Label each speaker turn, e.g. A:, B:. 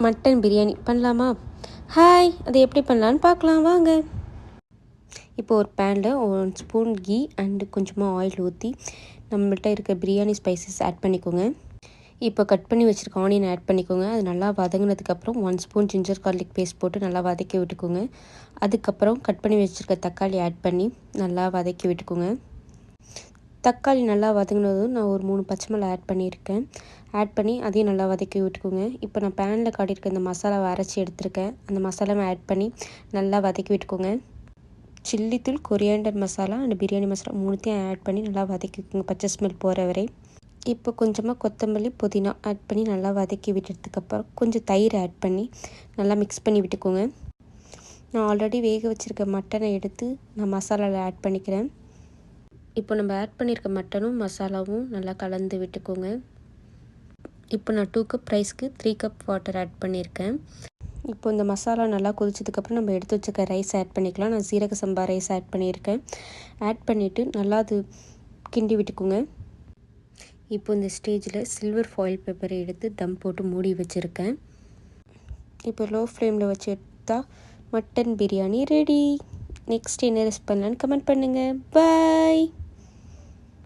A: Mutton biryani பண்ணலாமா? Hi, அது எப்படி பண்ணலான்னு பார்க்கலாம் வாங்க. இப்போ ஒரு பேனில் 1 ஸ்பூன் கீ அண்டு கொஞ்சமாக ஆயில் ஊற்றி நம்மள்கிட்ட இருக்க பிரியாணி ஸ்பைசஸ் ஆட் பண்ணிக்கோங்க. இப்போ கட் பண்ணி வச்சுருக்க ஆனியன் ஆட் பண்ணிக்கோங்க. அது நல்லா வதங்கினதுக்கப்புறம் 1 ஸ்பூன் ஜிஞ்சர் கார்லிக் பேஸ்ட் போட்டு நல்லா வதக்கி விட்டுக்கோங்க. அதுக்கப்புறம் கட் பண்ணி வச்சுருக்க தக்காளி ஆட் பண்ணி நல்லா வதக்கி விட்டுக்கோங்க. தக்காளி நல்லா வதங்கினதும் நான் ஒரு 3 பச்சை மிளகாய் ஆட் பண்ணியிருக்கேன். ஆட் பண்ணி அதையும் நல்லா வதக்கி விட்டுக்கோங்க. இப்போ நான் பேனில் காட்டியிருக்க இந்த மசாலாவை அரைச்சி எடுத்துருக்கேன். அந்த மசாலாவை ஆட் பண்ணி நல்லா வதக்கி விட்டுக்கோங்க. சில்லித்தூள், கொரியாண்டர் மசாலா அண்ட் பிரியாணி மசாலா 3த்தையும் ஆட் பண்ணி நல்லா வதக்கிக்கோங்க பச்சை ஸ்மெல் போகிற வரை. இப்போ கொஞ்சமாக கொத்தமல்லி, புதினா ஆட் பண்ணி நல்லா வதக்கி விட்டதுக்கப்புறம் கொஞ்சம் தயிர் ஆட் பண்ணி நல்லா மிக்ஸ் பண்ணி விட்டுக்கோங்க. நான் ஆல்ரெடி வேக வச்சுருக்க மட்டனை எடுத்து நான் மசாலாவில் ஆட் பண்ணிக்கிறேன். இப்போ நம்ம ஆட் பண்ணியிருக்க மட்டனும் மசாலாவும் நல்லா கலந்து விட்டுக்கோங்க. இப்போ நான் 2 கப் ரைஸ்க்கு 3 கப் வாட்டர் ஆட் பண்ணியிருக்கேன். இப்போ இந்த மசாலா நல்லா கொதிச்சதுக்கப்புறம் நம்ம எடுத்து வச்சுக்க ரைஸ் ஆட் பண்ணிக்கலாம். நான் சீரக சம்பா ரைஸ் ஆட் பண்ணியிருக்கேன். ஆட் பண்ணிவிட்டு நல்லா அது கிண்டி விட்டுக்கோங்க. இப்போ இந்த ஸ்டேஜில் சில்வர் ஃபாயில் பேப்பரை எடுத்து தம் போட்டு மூடி வச்சுருக்கேன். இப்போ லோ ஃப்ளேமில் வச்சு எடுத்தால் மட்டன் பிரியாணி ரெடி. நெக்ஸ்ட் என்ன ரெசிபி பண்ணலான்னு கமெண்ட் பண்ணுங்கள். பாய்.